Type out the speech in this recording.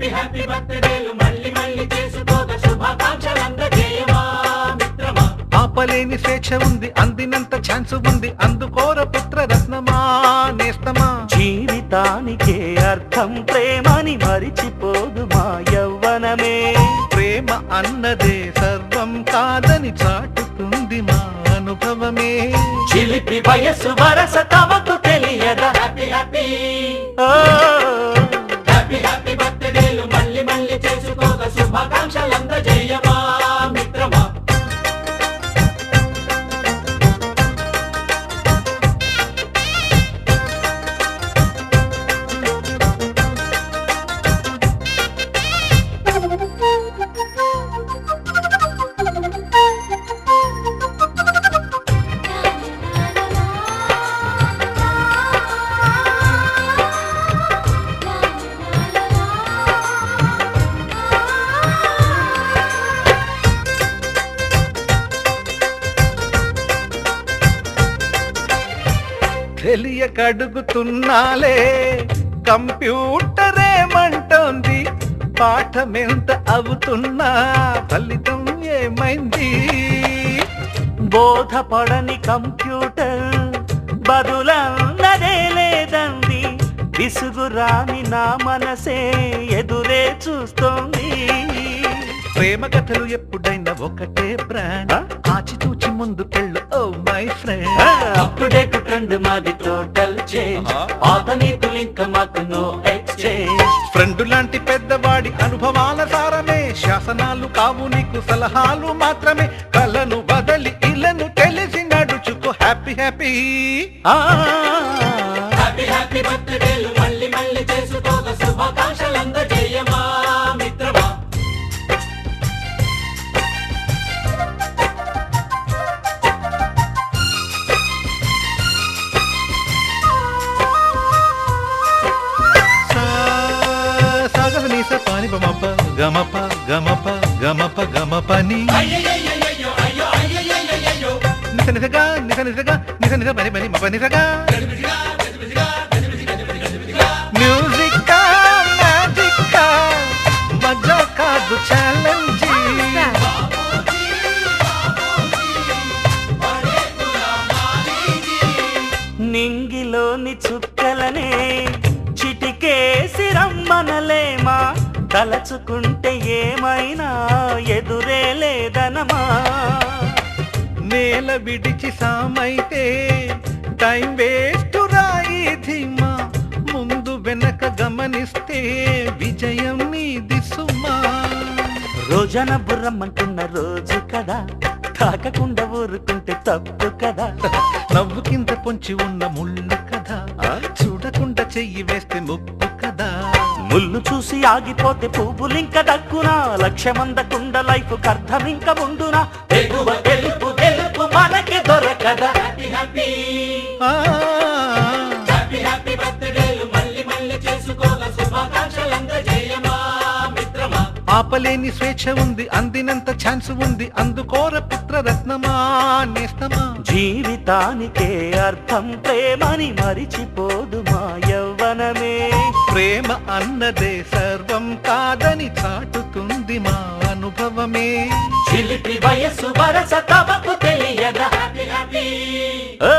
Happy happy బర్త్డేలు మళ్ళీ మళ్ళీ చేసుకోక శుభాకాంక్షలందజేయమా మిత్రమా. ఆపలేని స్వేచ్ఛ ఉంది, అందినంత ఛాన్స్ ఉంది, అందుకోర పుత్ర రత్నమా నేస్తమా. జీవితానికే అర్థం ప్రేమని మరిచిపోదు మా యవ్వనమే. ప్రేమ అన్నదే సర్వం కాదని చాటుతుంది మా అనుభవమే. చిలిపి వయసు వరస తమకు తెలియదా. హ్యాపీ హ్యాపీ ఓ హ్యాపీ హ్యాపీ బర్త్డేలు మళ్ళీ మళ్ళీ చేసుకోక శుభాకాంక్షలందజేయమా మిత్రమా. తెలియకడుగుతున్నాలే కంప్యూటరేమంటోంది, పాఠమెంత అవుతున్నా ఫలితం ఏమైంది. బోధపడని కంప్యూటర్ బదులన్నదే లేదంది. విసుగురాని నా మనసే ఎదురే చూస్తోంది. ప్రేమ కథలు ఎప్పుడైనా ఒకటే బ్రాండ్, ఆచితూచి ముందుకెళ్ళు oh my friend. Up to date trend మాది టోటల్ చేంజ్. పాత నీతులు ఇంకా మాకు నో ఎక్స్చేంజ్. ఫ్రెండ్ లాంటి పెద్దవాడి అనుభవాల సారమే, శాసనాలు కావు నీకు సలహాలు మాత్రమే. కలను బదలి ఇలను తెలిసి నడుచుకో హ్యాపీ హ్యాపీ. హ్యాపీ హ్యాపీ బర్త్డేలు మళ్ళీ మళ్ళీ చేసుకోక శుభాకాంక్షలందజేయమా మిత్రమా. సాగనీస పాని బమప గమప గమప గమప గమపని అయ్యయ్యయ్యయ్యో అయ్యో అయ్యయ్యయ్యో నిస నిసగా నిస నిసగా నిస నిస పని పని మప నిసగా. మ్యూజిక్ మ్యాజిక్ మజా కాదు ఛాలెంజ్. నింగిలోని చుక్కలనే చిటికేసి రమ్మనలేమా. తలచుకుంటే ఏమైనా ఎదురే లేదనమా. నేల విడిచి సామైతే టైం వేస్ట్ రాయి ధీమా. ముందు వెనక గమనిస్తే విజయం నీది సుమా. రోజన బుర్రమ్మంటున్న రోజు కదా, తాకకుండా ఊరుకుంటే తప్పు కదా. నవ్వుకింత పొంచి ఉన్న ముళ్ళు కదా, చూడకుండా చెయ్యి వేస్తే ముప్పు కదా. ముళ్ళు చూసి ఆగిపోతే పువ్వులింక దక్కునా. లక్ష్యమందకుండా లైఫ్ అర్థం ఇంక ఉండునా. ఎగువ గెలుపు గెలుపు మనకి దొరకదా. హ్యాపీ హ్యాపీ హ్యాపీ హ్యాపీ బర్త్డేలు మళ్ళీ మళ్ళీ చేసుకోక శుభాకాంక్షలందజేయమా మిత్రమా. ఆపలేని స్వేచ్ఛ ఉంది, అందినంత ఛాన్స్ ఉంది, అందుకోర పుత్ర రత్నమా నేస్తమా. జీవితానికే అర్థం ప్రేమని మరిచిపోదు మా యవ్వనమే. ప్రేమ అన్నదే సర్వం కాదని చాటుతుంది మా అనుభవమే. చిలిపి వయసు వరస తమకు తెలియదా. హ్యాపీ హ్యాపీ ఓ